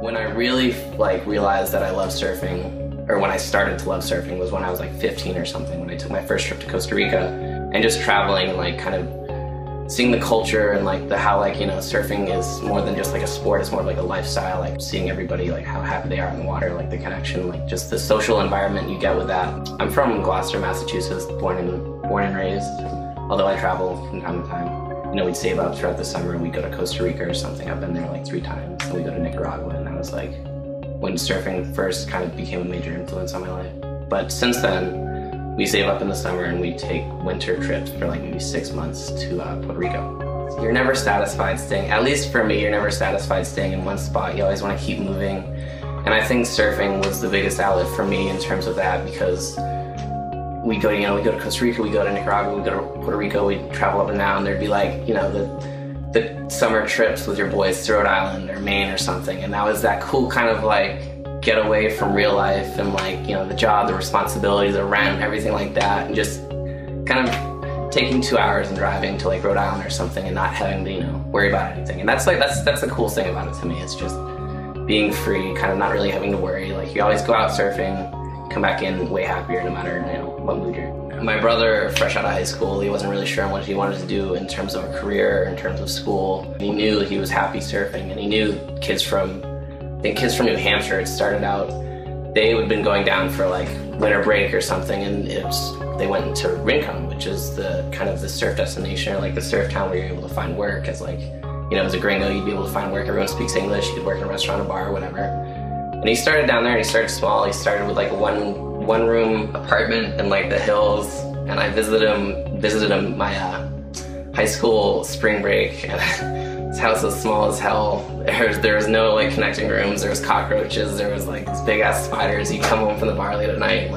When I really realized that I love surfing, or when I started to love surfing, was when I was like 15 or something, when I took my first trip to Costa Rica and just traveling and kind of seeing the culture and how surfing is more than just like a sport. It's more like a lifestyle, like seeing everybody how happy they are in the water, the connection, just the social environment you get with that. I'm from Gloucester, Massachusetts, born and raised, although I travel from time to time. We'd save up throughout the summer and we'd go to Costa Rica or something. I've been there 3 times. And we go to Nicaragua, and that was when surfing first kind of became a major influence on my life. But since then, we save up in the summer and we take winter trips for maybe 6 months to Puerto Rico. You're never satisfied staying, at least for me, you're never satisfied staying in one spot. You always want to keep moving. And I think surfing was the biggest outlet for me in terms of that, because we go to Costa Rica, we go to Nicaragua, we go to Puerto Rico, we travel up and down. There'd be the summer trips with your boys to Rhode Island or Maine or something, and that was that cool kind of get away from real life and the job, the responsibility, the rent, everything like that, and just kind of taking 2 hours and driving to Rhode Island or something and not having to worry about anything. And that's the coolest thing about it to me. It's just being free, kind of not really having to worry. You always go out surfing, come back in way happier no matter what mood you're in. My brother, fresh out of high school, he wasn't really sure what he wanted to do in terms of a career, in terms of school. He knew he was happy surfing, and he knew kids from New Hampshire. It started out, they had been going down for winter break or something, and they went into Rincon, which is the kind of the surf destination, or the surf town where you're able to find work as as a gringo. You'd be able to find work. Everyone speaks English. You could work in a restaurant, a bar, or whatever. And he started down there, and he started small. He started with a one room apartment in the hills, and I visited him my high school spring break, and his house was small as hell. There was no connecting rooms. There was cockroaches. There was these big ass spiders. You'd come home from the bar late at night,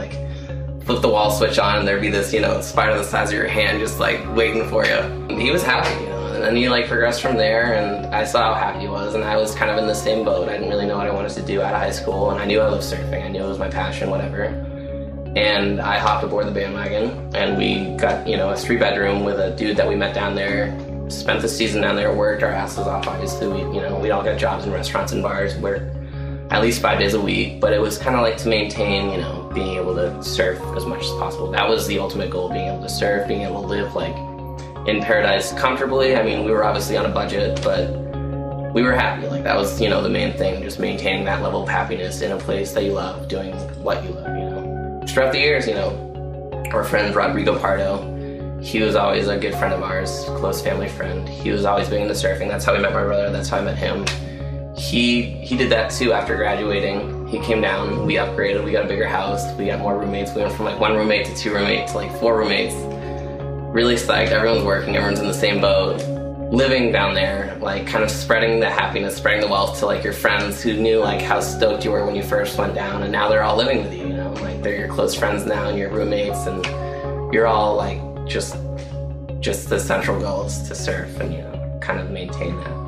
flip the wall switch on, and there'd be this spider the size of your hand just waiting for you. And he was happy, And then he progressed from there, and I saw how happy he was, and I was kind of in the same boat. I didn't really know what I wanted to do out of high school, and I knew I loved surfing. I knew it was my passion, whatever. And I hopped aboard the bandwagon, and we got, a 3-bedroom with a dude that we met down there. Spent the season down there, worked our asses off. Obviously, we'd all get jobs in restaurants and bars, worked at least 5 days a week. But it was kind of to maintain, being able to surf as much as possible. That was the ultimate goal: being able to surf, being able to live in paradise comfortably. I mean, we were obviously on a budget, but we were happy. That was, the main thing, just maintaining that level of happiness in a place that you love, doing what you love, Throughout the years, our friend Rodrigo Pardo, he was always a good friend of ours, close family friend. He was always big into surfing. That's how we met my brother. That's how I met him. He did that too after graduating. He came down, we upgraded, we got a bigger house, we got more roommates. We went from 1 roommate to 2 roommates to 4 roommates. Really psyched. Everyone's working, everyone's in the same boat. Living down there, kind of spreading the happiness, spreading the wealth to your friends who knew how stoked you were when you first went down, and now they're all living with you, they're your close friends now and your roommates, and you're all just the central goal is to surf and kind of maintain that.